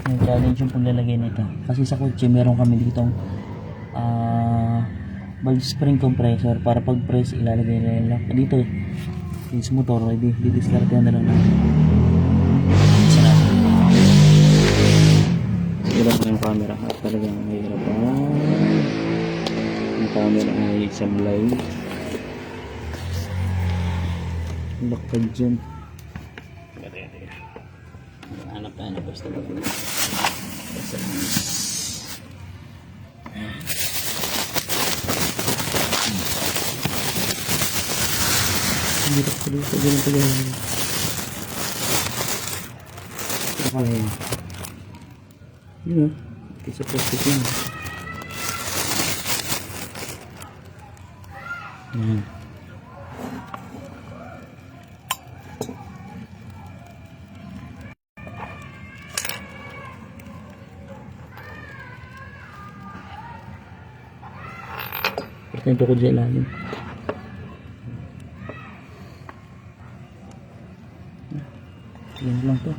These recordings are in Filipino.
Yung challenge yung paglalagay nito. Kasi sa kotse meron kami ditong valve spring compressor para pag press ilalagay na yung lock. Dito sa motor, di-discard na lang natin. Hirap na yung camera at talagang mahirap yung camera ay sablay. Lakad dyan. Hanap tayo na basta ba? Hirap ko dito. Ganun pa ganun. Nakala yun. Yun o. Isa plastic yan. Yan. Ito ko dyan lalim. Yan lang to.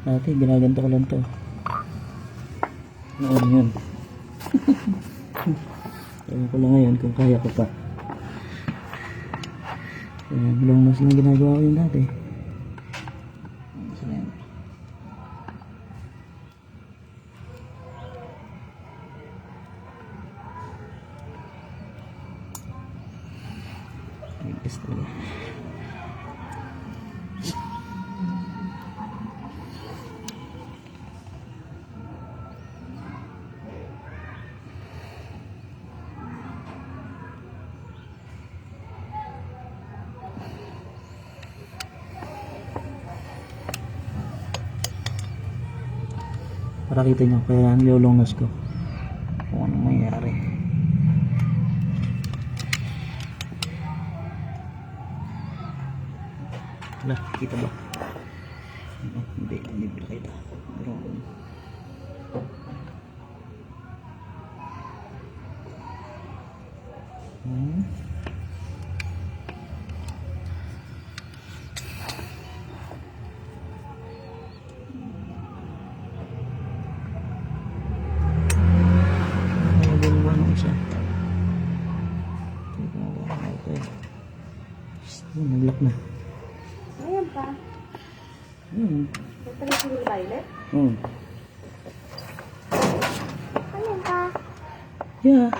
Dati ginaganto ko lang to. Noon yun. Ewan ko lang ngayon kung kaya ko pa. Long nose lang ginagawa ko yun dati. Gusto talaga. Para kita nyo kaya nilolong nose ko kung anong mangyari. Wala, kita ba? Hindi pala kita. Pero nag-lock na. Ayan pa. Ito na si Violet? Ayan pa. Yeah.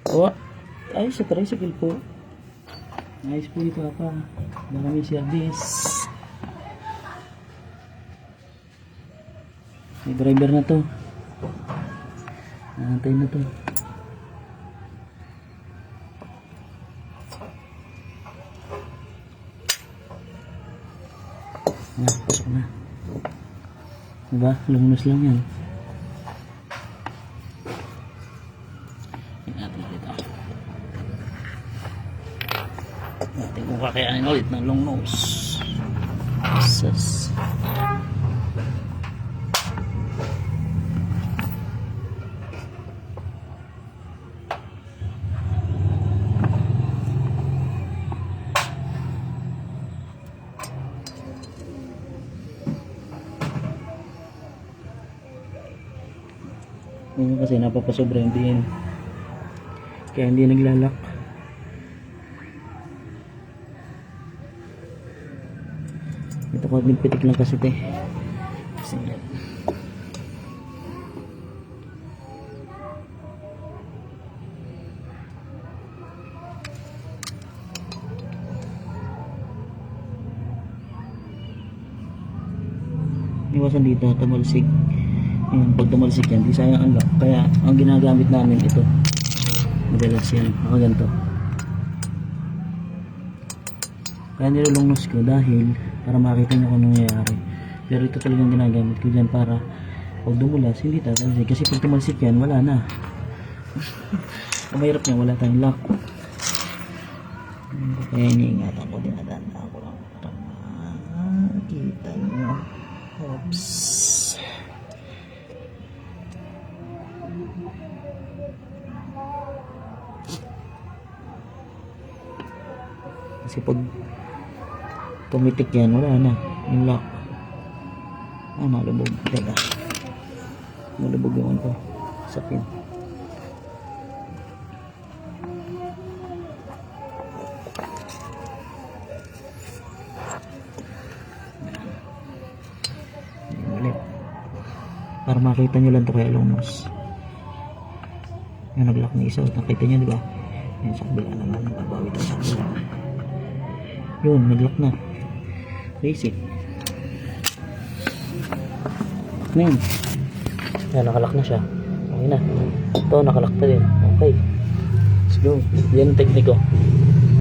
Oh, ay sa tricycle po. Nice po ito pa. Baka may service. May driver na to. Nantay na to. Pasok na. Diba? Lungnos lang yan. Tingnan dito. Natin kung kakayanin ulit ng long nose. Sas. Ngayon kasi napapasobra yung diin. Kaya hindi naglalak. Ito ko pitik lang kasi ito eh. Kasi yan. Iwasan dito, tumalsik. Ayan, pag tumalsik yan, di sayang ang lock. Kaya ang ginagamit namin ito. Madalas yan, ako ganito. Kaya nilolong nose ko dahil para makita nyo kung nangyayari. Pero ito talagang ginagamit ko dyan para pag dumulas, hindi tatalsik. Kasi pag tumalsik yan, wala na. Ang mahirap niya, wala tayong lock. Kaya iniingatan ko, dinadanda ko lang para makita nyo. Oops. Kasi pag pumitik yan, wala na. Yung lock. Nalubog. Teka. Nalubog yung ano ko. Sa pin. Ayan ulit. Para makita nyo lang to kay Alongnos. Yung nag-lock na isa. Nakita nyo, di ba? Yan sa kabila naman. Babawi ito sa kabila. Yun, nag-lock na. Basic. Ngayon. Yan, nakalock na siya. Okay na. Ito, nakalock na din. Okay. Let's go. Yan ang technique ko.